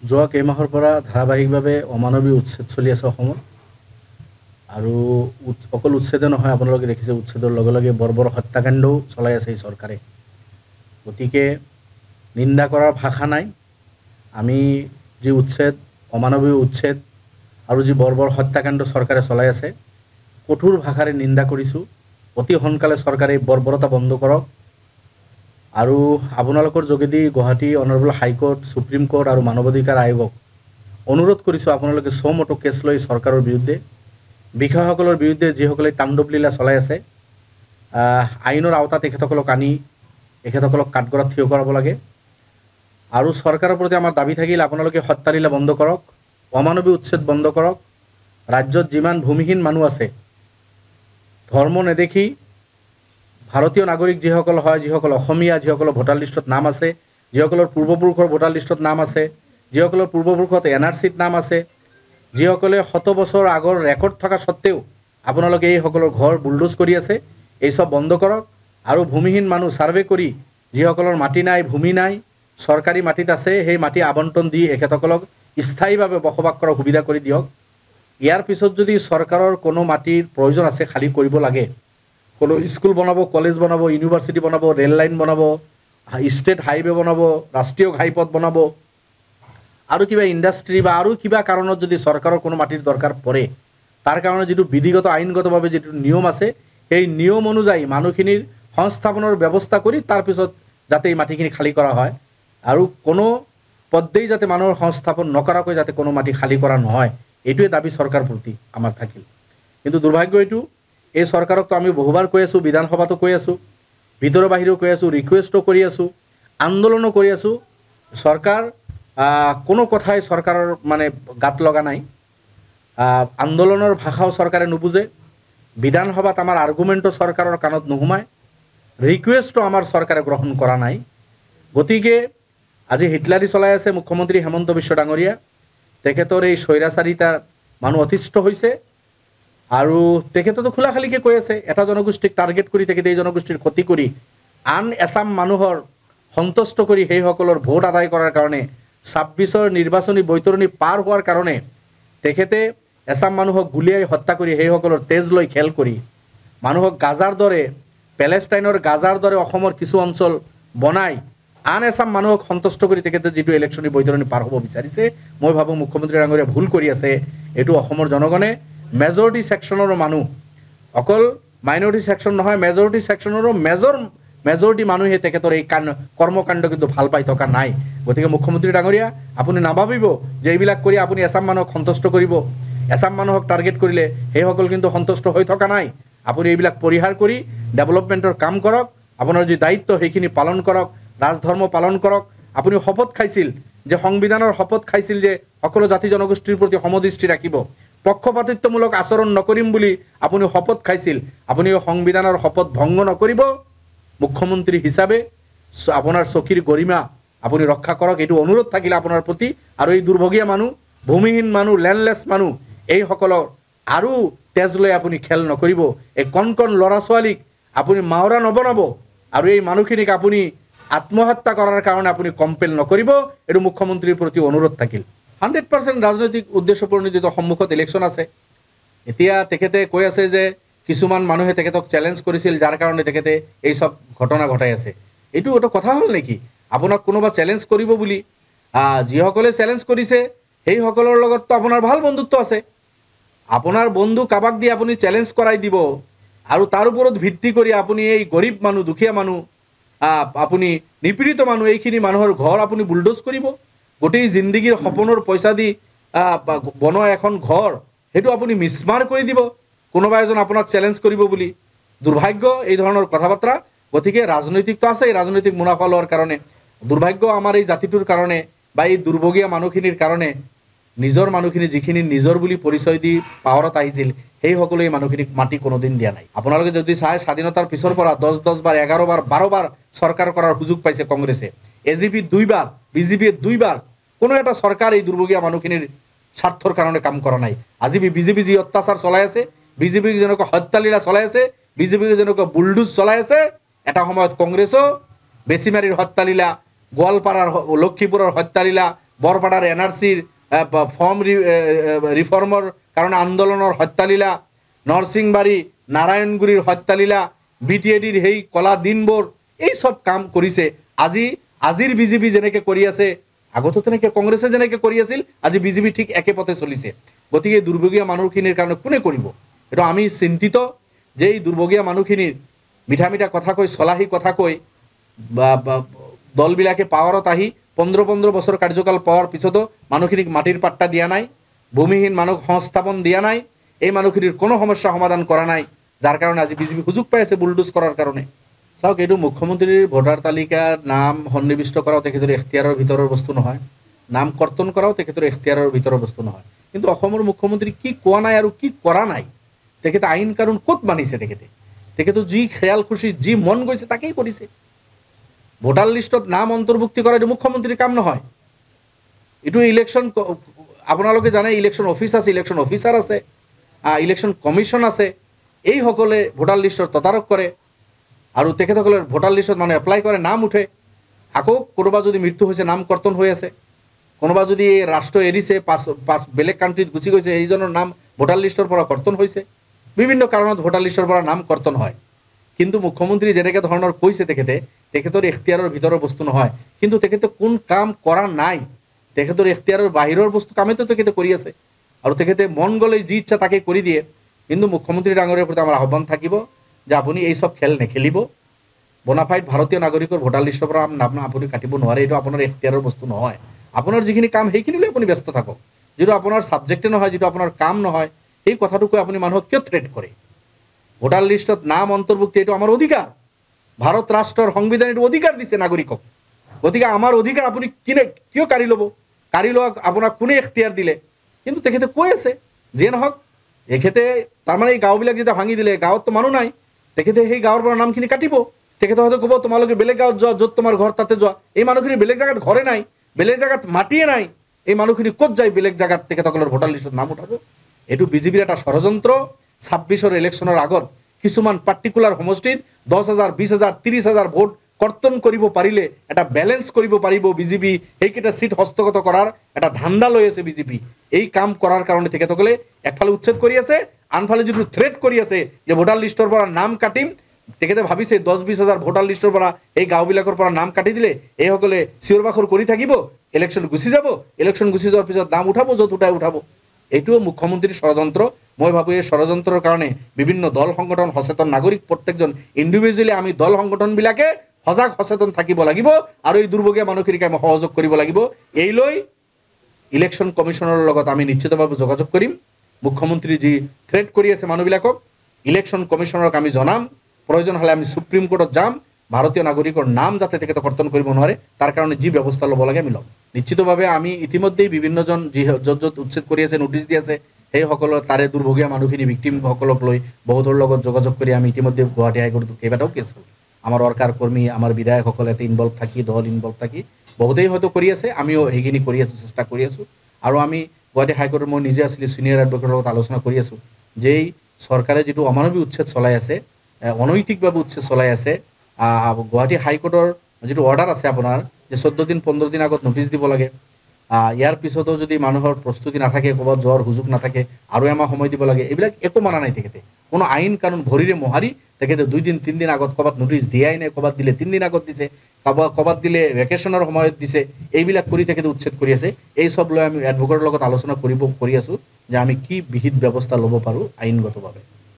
যোৱা কেইমাহৰ পৰা ধাৰাবাহিকভাৱে অমানৱীয় উচ্ছেদ চলি আছে অসমত আৰু অকল উচ্ছেদে নহয়, আপোনালোকে দেখিছে উচ্ছেদৰ লগে লগে বৰ্বৰ হত্যাকাণ্ডও চলাই আছে এই চৰকাৰে। গতিকে নিন্দা কৰাৰ ভাষা নাই। আমি যি উচ্ছেদ, অমানৱীয় উচ্ছেদ আৰু যি বৰ্বৰ হত্যাকাণ্ড চৰকাৰে চলাই আছে, কঠোৰ ভাষাৰে নিন্দা কৰিছোঁ। অতি সোনকালে চৰকাৰে বৰ্বৰতা বন্ধ কৰক আৰু আপোনালোকৰ যোগেদি Guwahati honourable high court, supreme court আৰু মানৱ অধিকাৰ আয়োগক অনুৰোধ কৰিছোঁ, আপোনালোকে চমটো কেছ লৈ চৰকাৰৰ বিৰুদ্ধে, বিষয়াসকলৰ বিৰুদ্ধে যিসকলে তাণ্ডৱ লীলা চলাই আছে, আইনৰ আওতাত এখেতসকলক আনি এখেতসকলক কাঠগড়াত থিয় কৰাব লাগে। আৰু চৰকাৰৰ প্ৰতি আমাৰ দাবী থাকিল, আপোনালোকে হত্যালীলা বন্ধ কৰক, অমানৱীয় উচ্ছেদ বন্ধ কৰক। ৰাজ্যত যিমান ভূমিহীন মানুহ আছে, ধৰ্ম নেদেখি ভাৰতীয় নাগৰিক যিসকল হয়, যিসকল অসমীয়া, যিসকলৰ ভোটাৰ লিষ্টত নাম আছে, যিসকলৰ পূৰ্বপুৰুষৰ ভোটাৰ লিষ্টত নাম আছে, যিসকলৰ পূৰ্বপুৰুষত NRCত নাম আছে, যিসকলে 100 বছৰ আগৰ ৰেকৰ্ড থকা স্বত্তেও আপোনালোকে এইসকলৰ ঘৰ বুলডোজ কৰি আছে, এই সব বন্ধ কৰক। আৰু ভূমিহীন মানুহ ছাৰ্ভে কৰি যিসকলৰ মাটি নাই, ভূমি নাই, চৰকাৰী মাটিত আছে, সেই মাটি আবণ্টন দি এখেতসকলক স্থায়ীভাৱে বসবাস কৰাৰ সুবিধা কৰি দিয়ক। ইয়াৰ পিছত যদি চৰকাৰৰ কোনো মাটিৰ প্ৰয়োজন আছে, খালী কৰিব লাগে, কোনো স্কুল বনাব, কলেজ বনাব, ইউনিভাৰ্চিটি বনাব, ৰেল লাইন বনাব, ষ্টেট হাইৱে বনাব, ৰাষ্ট্ৰীয় ঘাইপথ বনাব, আৰু কিবা ইণ্ডাষ্ট্ৰী বা আৰু কিবা কাৰণত যদি চৰকাৰৰ কোনো মাটিৰ দৰকাৰ পৰে, তাৰ কাৰণে যিটো বিধিগত আইনগতভাৱে যিটো নিয়ম আছে, সেই নিয়ম অনুযায়ী মানুহখিনিৰ সংস্থাপনৰ ব্যৱস্থা কৰি তাৰপিছত যাতে এই মাটিখিনি খালী কৰা হয়, আৰু কোনো পদ্ধতি যাতে মানুহৰ সংস্থাপন নকৰাকৈ যাতে কোনো মাটি খালী কৰা নহয়, এইটোৱে দাবী চৰকাৰ প্ৰতি আমাৰ থাকিল। কিন্তু দুৰ্ভাগ্য এইটো, এই চৰকাৰকতো আমি বহুবাৰ কৈ আছোঁ, বিধানসভাতো কৈ আছোঁ, ভিতৰৰ বাহিৰেও কৈ আছোঁ, ৰিকুৱেষ্টো কৰি আছোঁ, আন্দোলনো কৰি আছোঁ। চৰকাৰ কোনো কথাই চৰকাৰৰ মানে গাত লগা নাই। আন্দোলনৰ ভাষাও চৰকাৰে নুবুজে, বিধানসভাত আমাৰ আৰ্গুমেণ্টো চৰকাৰৰ কাণত নুসুমায়, ৰিকুৱেষ্টো আমাৰ চৰকাৰে গ্ৰহণ কৰা নাই। গতিকে আজি হিটলাৰী চলাই আছে মুখ্যমন্ত্ৰী হেমন্ত বিশ্ব ডাঙৰীয়া। তেখেতৰ এই স্বৈৰাচাৰিতা মানুহ অতিষ্ঠ হৈছে আৰু তেখেতেতো খোলাখালিকৈ কৈ আছে, এটা জনগোষ্ঠীক টাৰ্গেট কৰি তেখেতে এই জনগোষ্ঠীৰ ক্ষতি কৰি আন এছাম মানুহৰ সন্তুষ্ট কৰি সেইসকলৰ ভোট আদায় কৰাৰ কাৰণে 26ৰ নিৰ্বাচনী বৈতৰণি পাৰ হোৱাৰ কাৰণে তেখেতে এছাম মানুহক গুলিয়াই হত্যা কৰি সেইসকলৰ তেজ লৈ খেল কৰি মানুহক গাজাৰ দৰে, পেলেষ্টাইনৰ গাজাৰ দৰে অসমৰ কিছু অঞ্চল বনাই আন এছাম মানুহক সন্তুষ্ট কৰি তেখেতে যিটো ইলেকশ্যনী বৈতৰণি পাৰ হ'ব বিচাৰিছে, মই ভাবোঁ মুখ্যমন্ত্ৰী ডাঙৰীয়া ভুল কৰি আছে। এইটো অসমৰ জনগণে, মেজৰিটি ছেকশ্যনৰো মানুহ, অকল মাইনৰিটি ছেকশ্যন নহয়, মেজৰিটি ছেকশ্যনৰো মেজৰিটি মানুহে তেখেতৰ এই কৰ্মকাণ্ড কিন্তু ভাল পাই থকা নাই। গতিকে মুখ্যমন্ত্ৰী ডাঙৰীয়া, আপুনি নাভাবিব যে এইবিলাক কৰি আপুনি এছাম মানুহক সন্তুষ্ট কৰিব, এছাম মানুহক টাৰ্গেট কৰিলে সেইসকল কিন্তু সন্তুষ্ট হৈ থকা নাই। আপুনি এইবিলাক পৰিহাৰ কৰি ডেভেলপমেণ্টৰ কাম কৰক, আপোনাৰ যি দায়িত্ব সেইখিনি পালন কৰক, ৰাজধৰ্ম পালন কৰক। আপুনি শপত খাইছিল যে সংবিধানৰ শপত খাইছিল যে সকলো জাতি জনগোষ্ঠীৰ প্ৰতি সমদৃষ্টি ৰাখিব, পক্ষপাতিত্বমূলক আচৰণ নকৰিম বুলি আপুনি শপত খাইছিল। আপুনি সংবিধানৰ শপত ভংগ নকৰিব। মুখ্যমন্ত্ৰী হিচাপে আপোনাৰ চকীৰ গৰিমা আপুনি ৰক্ষা কৰক, এইটো অনুৰোধ থাকিলে আপোনাৰ প্ৰতি। আৰু এই দুৰ্ভগীয়া মানুহ, ভূমিহীন মানুহ, লেণ্ডলেছ মানুহ, এইসকলৰ আৰু তেজ লৈ আপুনি খেল নকৰিব। এই কণ কণ ল'ৰা ছোৱালীক আপুনি মাওৰা নবনাব আৰু এই মানুহখিনিক আপুনি আত্মহত্যা কৰাৰ কাৰণে আপুনি কম্পেল নকৰিব, এইটো মুখ্যমন্ত্ৰীৰ প্ৰতি অনুৰোধ থাকিল। 100% ৰাজনৈতিক উদ্দেশ্য প্ৰণোদিত সন্মুখত ইলেকশ্যন আছে। এতিয়া তেখেতে কৈ আছে যে কিছুমান মানুহে তেখেতক চেলেঞ্জ কৰিছিল, যাৰ কাৰণে তেখেতে এই সব ঘটনা ঘটাই আছে। এইটো এটা কথা হ'ল নেকি? আপোনাক কোনোবা চেলেঞ্জ কৰিব বুলি, যিসকলে চেলেঞ্জ কৰিছে সেইসকলৰ লগততো আপোনাৰ ভাল বন্ধুত্ব আছে। আপোনাৰ বন্ধু কাবাক দি আপুনি চেলেঞ্জ কৰাই দিব আৰু তাৰ ওপৰত ভিত্তি কৰি আপুনি এই গৰীব মানুহ, দুখীয়া মানুহ, আপুনি নিপীড়িত মানুহ, এইখিনি মানুহৰ ঘৰ আপুনি বুলডোজ কৰিব। গোটেই জিন্দগীৰ সপোনৰ পইচা দি বনোৱা এখন ঘৰ সেইটো আপুনি মিছমাৰ কৰি দিব কোনোবা এজন আপোনাক চেলেঞ্জ কৰিব বুলি। দুৰ্ভাগ্য এই ধৰণৰ কথা বাৰ্তা। গতিকে ৰাজনৈতিকটো আছে, এই ৰাজনৈতিক মুনাফা লোৱাৰ কাৰণে দুৰ্ভাগ্য আমাৰ এই জাতিটোৰ কাৰণে বা এই দুৰ্ভগীয়া মানুহখিনিৰ কাৰণে নিজৰ মানুহখিনি যিখিনি নিজৰ বুলি পৰিচয় দি পাৱাৰত আহিছিল সেই সকলো এই মানুহখিনিক মাটি কোনোদিন দিয়া নাই। আপোনালোকে যদি চাই স্বাধীনতাৰ পিছৰ পৰা 10 বাৰ, 11 বাৰ, 12 বাৰ চৰকাৰ কৰাৰ সুযোগ পাইছে কংগ্ৰেছে, AGP 2 বাৰ, BJP 2 বাৰ, কোনো এটা চৰকাৰ এই দুৰ্ভগীয়া মানুহখিনিৰ স্বাৰ্থৰ কাৰণে কাম কৰা নাই। আজি BJP যি অত্যাচাৰ চলাই আছে, BJP যেনেকুৱা হত্যালীলা চলাই আছে, BJP যেনেকুৱা বুলডোজ চলাই আছে, এটা সময়ত কংগ্ৰেছো বেছিমাৰীৰ হত্যালীলা, গোৱালপাৰাৰ, লক্ষীপুৰৰ হত্যালীলা, বৰপাড়াৰ NRCৰ ফৰ্ম ৰিফৰ্মৰ কাৰণে আন্দোলনৰ হত্যালীলা, নৰসিংবাৰী নাৰায়ণগুৰিৰ হত্যালীলা, BTADৰ সেই কলা দিনবোৰ, এই সব কাম কৰিছে। আজিৰ BJP যেনেকৈ কৰি আছে, আগতো তেনেকৈ কংগ্ৰেছে যেনেকৈ কৰি আছিল, আজি BJP ঠিক একে পথে চলিছে। গতিকে দুৰ্ভগীয়া মানুহখিনিৰ কাৰণে কোনে কৰিব? এইটো আমি চিন্তিত যে এই দুৰ্ভগীয়া মানুহখিনিৰ মিঠা মিঠা কথা কৈ, চলাহী কথা কৈ দলবিলাকে পাৱাৰত আহি 15 বছৰ কাৰ্যকাল পোৱাৰ পিছতো মানুহখিনিক মাটিৰ পাট্টা দিয়া নাই, ভূমিহীন মানুহক সংস্থাপন দিয়া নাই, এই মানুহখিনিৰ কোনো সমস্যা সমাধান কৰা নাই, যাৰ কাৰণে আজি BJP সুযোগ পাই আছে বুলডোজ কৰাৰ কাৰণে। চাওক, এইটো মুখ্যমন্ত্ৰীৰ ভোটাৰ তালিকাৰ নাম সন্নিৱিষ্ট কৰাও তেখেতৰ এখতিয়াৰৰ ভিতৰৰ বস্তু নহয়, নাম কৰ্তন কৰাও তেখেতৰ এখতিয়াৰৰ ভিতৰৰ বস্তু নহয়। কিন্তু অসমৰ মুখ্যমন্ত্ৰী কি কোৱা নাই আৰু কি কৰা নাই, তেখেতে আইন কানুন ক'ত মানিছে? তেখেতে যি খেয়াল খুশি যি মন গৈছে তাকেই কৰিছে। ভোটাৰ লিষ্টত নাম অন্তৰ্ভুক্তি কৰা এইটো মুখ্যমন্ত্ৰীৰ কাম নহয়। এইটো ইলেকশ্যন, আপোনালোকে জানে ইলেকশ্যন অফিচ আছে, ইলেকশ্যন অফিচাৰ আছে, ইলেকশ্যন কমিশ্যন আছে, এইসকলে ভোটাৰ লিষ্টৰ তদাৰক কৰে আৰু তেখেতসকলৰ ভোটাৰ লিষ্টত মানুহ এপ্লাই কৰে, নাম উঠে। আকৌ কোনোবা যদি মৃত্যু হৈছে, নাম কৰ্তন হৈ আছে, কোনোবা যদি ৰাষ্ট্ৰ এৰিছে, পাঁচ বেলেগ কাণ্ট্ৰিত গুচি গৈছে, এইজনৰ নাম ভোটাৰ লিষ্টৰ পৰা কৰ্তন হৈছে। বিভিন্ন কাৰণত ভোটাৰ লিষ্টৰ পৰা নাম কৰ্তন হয়। কিন্তু মুখ্যমন্ত্ৰী যেনেকৈ ধৰণৰ কৈছে তেখেতৰ এখতিয়াৰৰ ভিতৰৰ বস্তু নহয়। কিন্তু তেখেতে কোন কাম কৰা নাই, তেখেতৰ এখতিয়াৰৰ বাহিৰৰ বস্তু কামেতো তেখেতে কৰি আছে আৰু তেখেতে মন গ'লে যি ইচ্ছা তাকে কৰি দিয়ে। কিন্তু মুখ্যমন্ত্ৰী ডাঙৰীয়াৰ প্ৰতি আমাৰ আহ্বান থাকিব যে আপুনি এই সব খেল নেখেলিব। বোনাফাইড ভাৰতীয় নাগৰিকৰ ভোটাৰ লিষ্টৰ পৰা নাম আপুনি কাটিব নোৱাৰে, এইটো আপোনাৰ এখতিয়াৰৰ বস্তু নহয়। আপোনাৰ যিখিনি কাম সেইখিনিলৈ আপুনি ব্যস্ত থাকক, যিটো আপোনাৰ ছাবজেক্টে নহয়, যিটো আপোনাৰ কাম নহয়, এই কথাটো কৈ আপুনি মানুহক কিয় থ্ৰেট কৰে? ভোটাৰ লিষ্টত নাম অন্তৰ্ভুক্তি এইটো আমাৰ অধিকাৰ, ভাৰত ৰাষ্ট্ৰৰ সংবিধানে এইটো অধিকাৰ দিছে নাগৰিকক। গতিকে আমাৰ অধিকাৰ আপুনি কিয় কাঢ়ি ল'ব? কাঢ়ি লোৱা আপোনাক কোনে এখতিয়াৰ দিলে? কিন্তু তেখেতে কৈ আছে যিয়ে নহওক, তেখেতে তাৰমানে এই গাঁওবিলাক যেতিয়া ভাঙি দিলে, গাঁৱততো মানুহ নাই, তেখেতে সেই গাঁৱৰ পৰা নামখিনি কাটিব। তেখেতে হয়তো ক'ব তোমালোকে বেলেগ গাঁৱত যোৱা, য'ত তোমাৰ ঘৰ তাতে যোৱা। এই মানুহখিনি বেলেগ জাগাত ঘৰে নাই, বেলেগ জাগাত মাটিয়ে নাই, এই মানুহখিনি ক'ত যায় বেলেগ জাগাত তেখেতসকলৰ ভোটাৰ লিষ্টত নাম উঠাব? এইটো BJPৰ এটা ষড়যন্ত্ৰ। 26ৰ ইলেকশ্যনৰ আগত কিছুমান পাৰ্টিকুলাৰ সমষ্টিত 10,000, 20,000, 30,000 ভোট কৰ্তন কৰিব পাৰিলে, এটা বেলেঞ্চ কৰিব পাৰিব BJP, সেইকেইটা চিট হস্তগত কৰাৰ এটা ধান্দা লৈ আছে BJP। এই কাম কৰাৰ কাৰণে তেখেতসকলে একফালে উচ্ছেদ কৰি আছে, আনফালে যিটো থ্ৰেট কৰি আছে যে ভোটাৰ লিষ্টৰ পৰা নাম কাটিম, তেখেতে ভাবিছে 10-20,000 ভোটাৰ লিষ্টৰ পৰা এই গাঁওবিলাকৰ পৰা নাম কাটি দিলে এইসকলে চিঞৰ বাখৰ কৰি থাকিব, ইলেকশ্যন গুচি যাব, ইলেকশ্যন গুচি যোৱাৰ পিছত নাম উঠাব য'ত উঠাব। এইটোও মুখ্যমন্ত্ৰীৰ ষড়যন্ত্ৰ। মই ভাবোঁ এই ষড়যন্ত্ৰৰ কাৰণে বিভিন্ন দল সংগঠন, সচেতন নাগৰিক, প্ৰত্যেকজন ইণ্ডিভিজুৱেলি আমি দল সংগঠনবিলাকে সজাগ সচেতন থাকিব লাগিব আৰু এই দুৰ্ভগীয়া মানুহখিনিক আমি সহযোগ কৰিব লাগিব। এই লৈ ইলেকশ্যন কমিশ্যনৰ লগত আমি নিশ্চিতভাৱে যোগাযোগ কৰিম। মুখ্যমন্ত্ৰী যি থ্ৰেট কৰি আছে মানুহবিলাকক, ইলেকশ্যন কমিশ্যনক আমি জনাম, প্ৰয়োজন হ'লে আমি সুপ্ৰিম কোৰ্টত যাম, ভাৰতীয় নাগৰিকৰ নাম যাতে তেখেতে কৰ্তন কৰিব নোৱাৰে তাৰ কাৰণে যি ব্যৱস্থা ল'ব লাগে আমি ল'ম। নিশ্চিতভাৱে আমি ইতিমধ্যেই বিভিন্নজন য'ত উচ্ছেদ কৰি আছে, নোটিছ দি আছে, সেইসকলৰ তাৰে দুৰ্ভগীয়া মানুহখিনি ভিক্টিমসকলক লৈ বহুতৰ লগত যোগাযোগ কৰি আমি ইতিমধ্যে গুৱাহাটী হাইকোৰ্টত কেইবাটাও কেছ কৰোঁ। আমাৰ অৰ্কাৰ কৰ্মী, আমাৰ বিধায়কসকল ইয়াতে ইনভলভ থাকি, দল ইনভলভ থাকি বহুতেই হয়তো কৰি আছে, আমিও সেইখিনি কৰি আছোঁ, চেষ্টা কৰি আছোঁ। আৰু আমি গুৱাহাটী হাইকোৰ্টত মই নিজে আছিলোঁ, ছিনিয়ৰ এডভোকেটৰ লগত আলোচনা কৰি আছোঁ যে এই চৰকাৰে যিটো অমানৱিক উচ্ছেদ চলাই আছে, অনৈতিকভাৱে উচ্ছেদ চলাই আছে, গুৱাহাটী হাইকোৰ্টৰ যিটো অৰ্ডাৰ আছে আপোনাৰ যে 14 দিন 15 দিন আগত নোটিছ দিব লাগে, ইয়াৰ পিছতো যদি মানুহৰ প্ৰস্তুতি নাথাকে, ক'ৰবাত যোৱাৰ সুযোগ নাথাকে, আৰু এমাহ সময় দিব লাগে, এইবিলাক একো মানা নাই তেখেতে। কোনো আইন কানুন ভৰিৰে মোহাৰি তেখেতে 2 দিন 3 দিন আগত ক'ৰবাত নোটিছ দিয়াই নাই, ক'ৰবাত দিলে 3 দিন আগত দিছে, ক'ৰবাত দিলে ভেকেশ্যনৰ সময়ত দিছে, এইবিলাক কৰি তেখেতে উচ্ছেদ কৰি আছে। এই সব লৈ আমি এডভোকেটৰ লগত আলোচনা কৰি আছোঁ যে আমি কি বিহিত ব্যৱস্থা ল'ব পাৰোঁ আইনগতভাৱে।